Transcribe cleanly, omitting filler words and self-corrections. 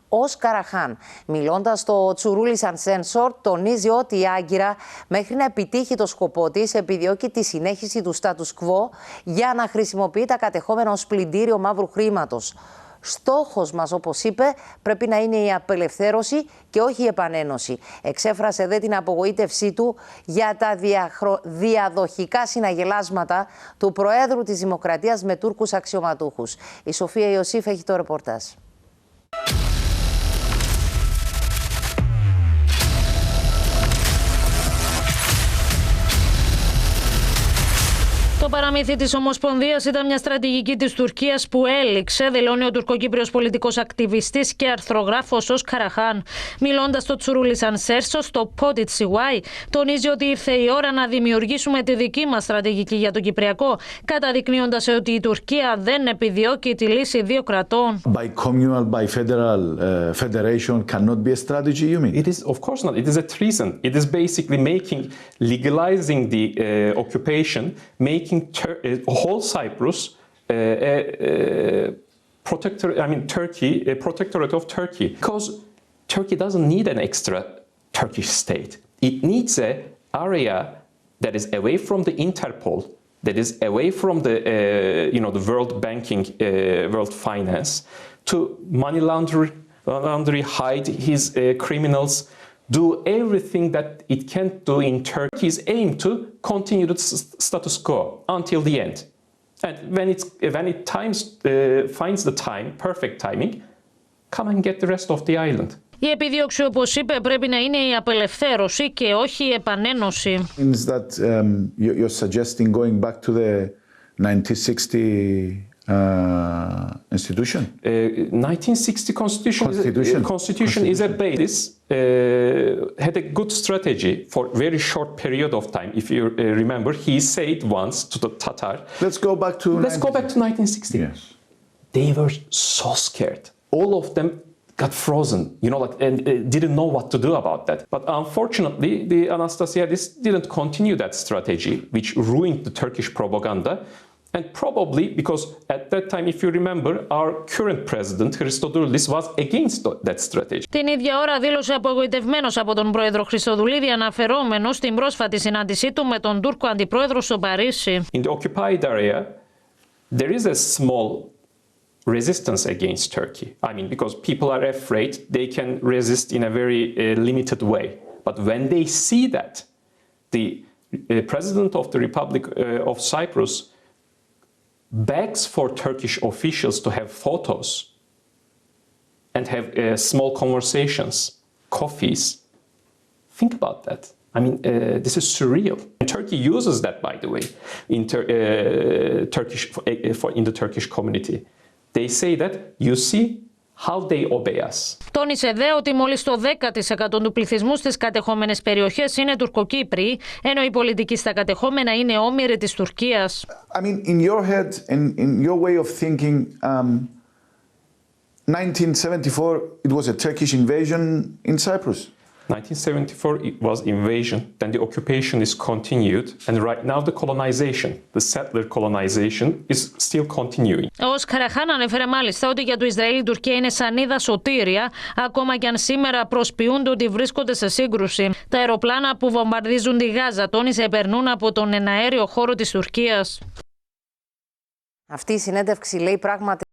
ως Καραχάν. Μιλώντας στο Τσουρούλης Uncensored, τονίζει ότι η Άγκυρα μέχρι να επιτύχει το σκοπό της επιδιώκει τη συνέχιση του status quo για να χρησιμοποιεί τα κατεχόμενα ως πλυντήριο μαύρου χρήματος. Στόχος μας, όπως είπε, πρέπει να είναι η απελευθέρωση και όχι η επανένωση. Εξέφρασε δε την απογοήτευσή του για τα διαδοχικά συναγελάσματα του Προέδρου της Δημοκρατίας με Τούρκους αξιωματούχους. Η Σοφία Ιωσήφ έχει το ρεπορτάζ. Το παραμύθι της Ομοσπονδίας ήταν μια στρατηγική της Τουρκίας που έληξε, δηλώνει ο τουρκοκύπριος πολιτικός ακτιβιστής και αρθρογράφος ως Καραχάν. Μιλώντας στο Τσουρούλης Uncensored, στο POTITCY, τονίζει ότι ήρθε η ώρα να δημιουργήσουμε τη δική μας στρατηγική για το Κυπριακό, καταδεικνύοντας ότι η Τουρκία δεν επιδιώκει τη λύση δύο κρατών. Bi-communal, bi-federal federation cannot be a strategy, you mean? It is, of course not. It is a treason. It is basically legalizing the occupation, making whole Cyprus a protectorate of Turkey, because Turkey doesn't need an extra Turkish state. It needs an area that is away from the Interpol, that is away from the the world banking, world finance, to money laundering, hide his criminals. Do everything that it can't do in Turkey's aim to continue the status quo until the end. And when it finds the perfect timing, come and get the rest of the island. Η επιδίωξη, όπως είπε, πρέπει να είναι η απελευθέρωση και όχι η επανένωση. Means that you're suggesting going back to the 1960 institution? 1960 constitution is a basis. Had a good strategy for a very short period of time. If you remember, he said once to the Tatar, Let's go back to 1960. Yes. They were so scared. All of them got frozen, and didn't know what to do about that. But unfortunately, the Anastasiadis didn't continue that strategy, which ruined the Turkish propaganda. And probably because at that time, if you remember, our current president, Christodoulis, was against that strategy. Την ίδια ώρα δήλωσε απογοητευμένος από τον πρόεδρο Χριστοδουλίδη, αναφερόμενος στην πρόσφατη συνάντησή του με τον Τούρκο αντιπρόεδρο στο Παρίσι. In the occupied area, there is a small resistance against Turkey. I mean, because people are afraid they can resist in a very limited way. But when they see that the president of the Republic of Cyprus begs for Turkish officials to have photos and have small conversations, coffees. Think about that. I mean, this is surreal. And Turkey uses that, by the way, in the Turkish community. They say that, you see how they obey us. Τόνισε δε ότι μόλις το 10% του πληθυσμού στις κατεχόμενες περιοχές είναι Τουρκοκύπριοι, ενώ οι πολιτικοί στα κατεχόμενα είναι όμηροι της Τουρκίας. I mean, in your head, in your way of thinking, 1974, it was a Turkish invasion in Cyprus. 1974 it was invasion, then the occupation is continued, and right now the colonization, the settler colonization is still continuing. Ο Καραχάν ανέφερε μάλιστα ότι για το Ισραήλ η Τουρκία είναι σανίδα σωτήρια, ακόμα και αν σήμερα προσποιούνται ότι βρίσκονται σε σύγκρουση. Τα αεροπλάνα που βομβαρδίζουν τη Γάζα, τόνισε, περνούν από τον εναέριο χώρο της Τουρκίας. Αυτή η συνέντευξη, λέει, πράγματι